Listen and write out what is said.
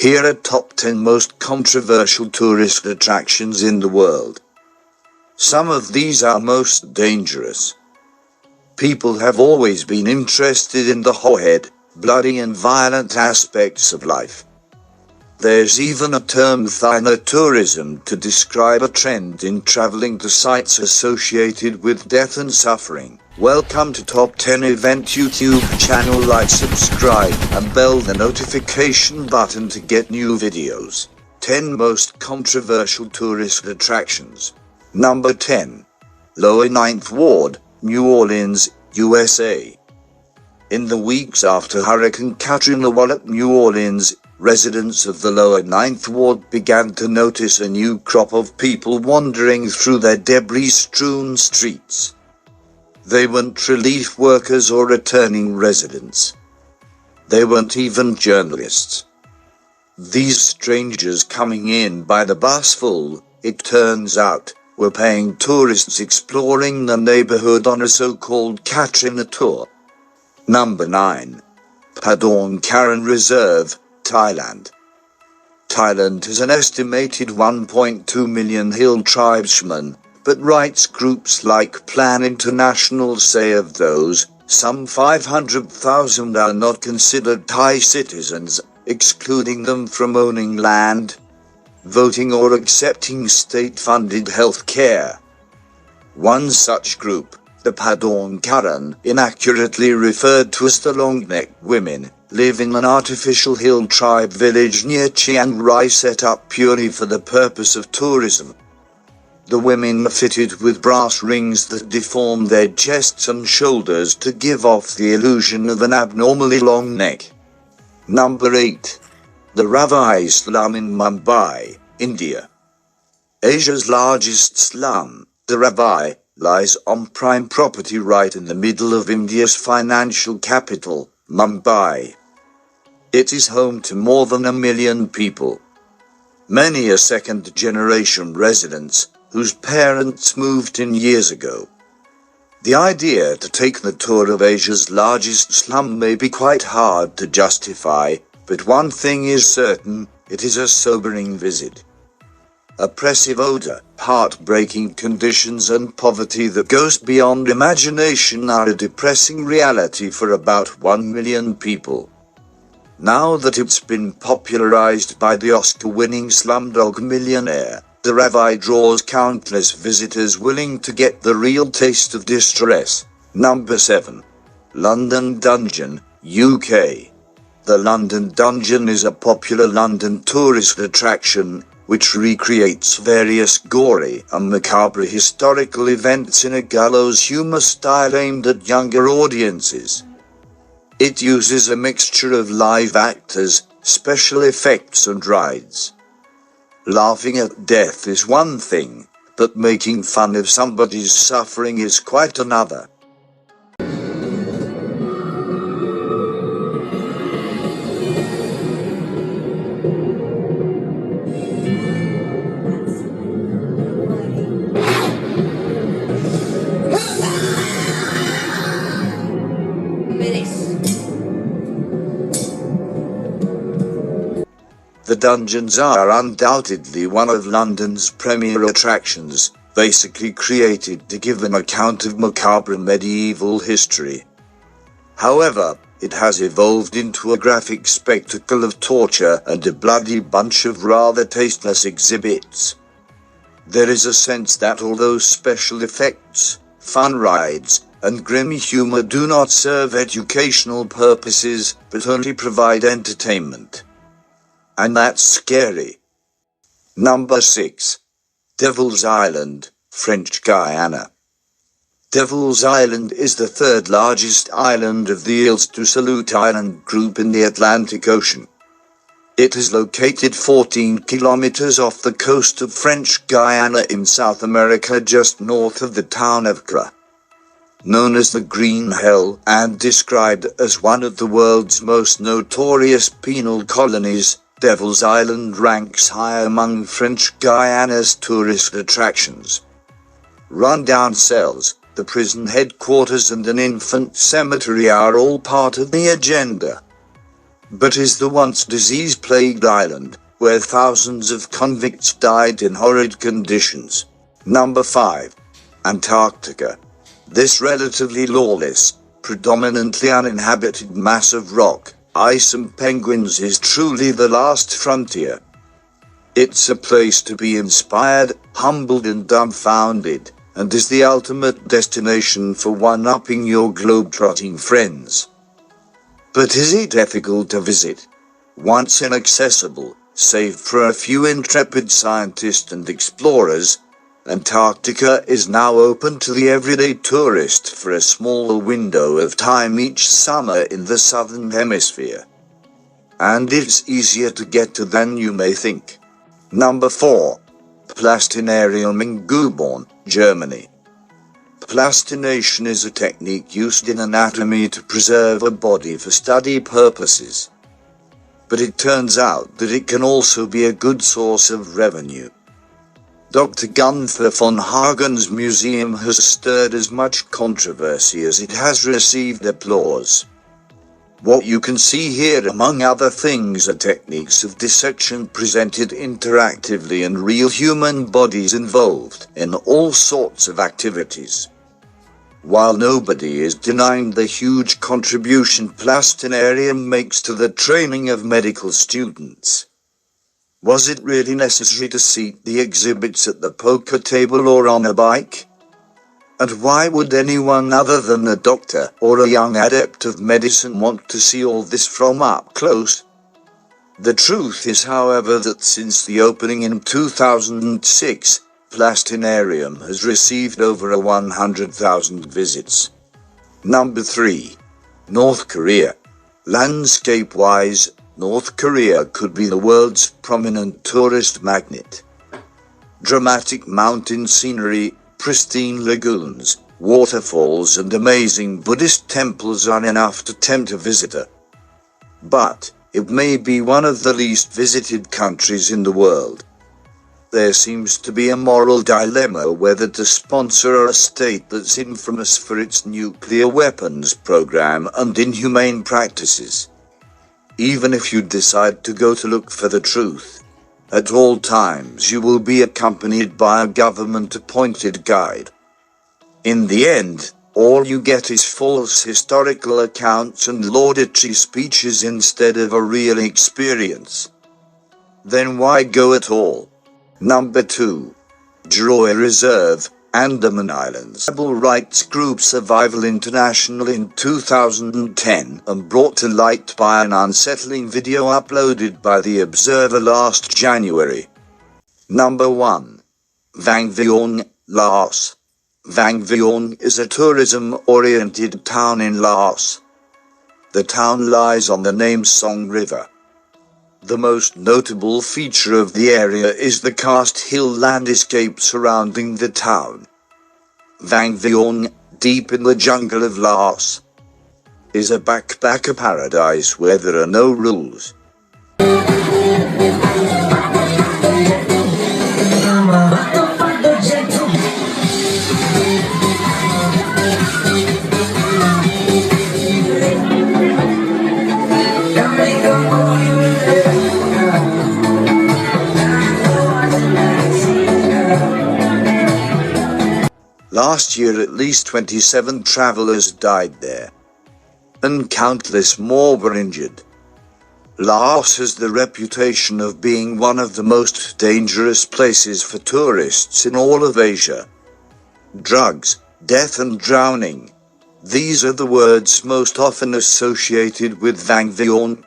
Here are top 10 most controversial tourist attractions in the world. Some of these are most dangerous. People have always been interested in the horrid, bloody and violent aspects of life. There's even a term thanatourism to describe a trend in traveling to sites associated with death and suffering. Welcome to Top 10 Event YouTube channel. Like, subscribe, and bell the notification button to get new videos. 10 most controversial tourist attractions. Number 10. Lower Ninth Ward, New Orleans, USA. In the weeks after Hurricane Katrina walloped New Orleans, residents of the Lower Ninth Ward began to notice a new crop of people wandering through their debris-strewn streets. They weren't relief workers or returning residents. They weren't even journalists. These strangers coming in by the busful, it turns out, were paying tourists exploring the neighborhood on a so-called Katrina tour. Number 9. Padawnkaran Reserve, Thailand. Thailand has an estimated 1.2 million hill tribesmen, but rights groups like Plan International say of those, some 500,000 are not considered Thai citizens, excluding them from owning land, voting or accepting state-funded health care. One such group, the Padawnkaran, inaccurately referred to as the long-necked women, live in an artificial hill tribe village near Chiang Rai set up purely for the purpose of tourism. The women are fitted with brass rings that deform their chests and shoulders to give off the illusion of an abnormally long neck. Number 8. The Rav Islam in Mumbai, India. Asia's largest slum, the Rav, lies on prime property right in the middle of India's financial capital, Mumbai. It is home to more than 1 million people. Many are second-generation residents, whose parents moved in years ago. The idea to take the tour of Asia's largest slum may be quite hard to justify, but one thing is certain, it is a sobering visit. Oppressive odor, heartbreaking conditions and poverty that goes beyond imagination are a depressing reality for about 1 million people. Now that it's been popularized by the Oscar-winning Slumdog Millionaire, the Rav draws countless visitors willing to get the real taste of distress. Number 7. London Dungeon, UK. The London Dungeon is a popular London tourist attraction, which recreates various gory and macabre historical events in a gallows humor style aimed at younger audiences. It uses a mixture of live actors, special effects and rides. Laughing at death is one thing, but making fun of somebody's suffering is quite another. The dungeons are undoubtedly one of London's premier attractions, basically created to give an account of macabre medieval history. However, it has evolved into a graphic spectacle of torture and a bloody bunch of rather tasteless exhibits. There is a sense that although special effects, fun rides, and grim humor do not serve educational purposes, but only provide entertainment. And that's scary. Number 6. Devil's Island, French Guiana. Devil's Island is the third largest island of the Îles du Salut Island group in the Atlantic Ocean. It is located 14 kilometers off the coast of French Guiana in South America, just north of the town of Gogh. Known as the Green Hell and described as one of the world's most notorious penal colonies, Devil's Island ranks high among French Guiana's tourist attractions. Run-down cells, the prison headquarters and an infant cemetery are all part of the agenda. but is the once disease-plagued island, where thousands of convicts died in horrid conditions. Number 5. Antarctica. This relatively lawless, predominantly uninhabited mass of rock, ice and penguins is truly the last frontier. It's a place to be inspired, humbled and dumbfounded, and is the ultimate destination for one-upping your globe-trotting friends. But is it ethical to visit? Once inaccessible, save for a few intrepid scientists and explorers, Antarctica is now open to the everyday tourist for a small window of time each summer in the southern hemisphere. And it's easier to get to than you may think. Number 4. Plastinarium in Gogh, Germany. Plastination is a technique used in anatomy to preserve a body for study purposes. But it turns out that it can also be a good source of revenue. Dr. Gunther von Hagen's museum has stirred as much controversy as it has received applause. What you can see here, among other things, are techniques of dissection presented interactively and real human bodies involved in all sorts of activities. While nobody is denying the huge contribution Plastinarium makes to the training of medical students, was it really necessary to seat the exhibits at the poker table or on a bike? And why would anyone other than a doctor or a young adept of medicine want to see all this from up close? The truth is, however, that since the opening in 2006, Plastinarium has received over 100,000 visits. Number 3. North Korea. Landscape-wise, North Korea could be the world's prominent tourist magnet. Dramatic mountain scenery, pristine lagoons, waterfalls and amazing Buddhist temples are enough to tempt a visitor. But it may be one of the least visited countries in the world. There seems to be a moral dilemma whether to sponsor a state that's infamous for its nuclear weapons program and inhumane practices. Even if you decide to go to look for the truth, at all times you will be accompanied by a government-appointed guide. In the end, all you get is false historical accounts and laudatory speeches instead of a real experience. Then why go at all? Number 2. Gogh Reserve, Andaman Islands. Civil rights group Survival International in 2010 and brought to light by an unsettling video uploaded by The Observer last January. Number 1. Vang Viong, Laos. Vang Viong is a tourism-oriented town in Laos. The town lies on the Namesong River. The most notable feature of the area is the karst hill landscape surrounding the town. Vang Viong, deep in the jungle of Laos, is a backpacker paradise where there are no rules. Last year at least 27 travelers died there, and countless more were injured. Laos has the reputation of being one of the most dangerous places for tourists in all of Asia. Drugs, death and drowning. These are the words most often associated with Vang Viong.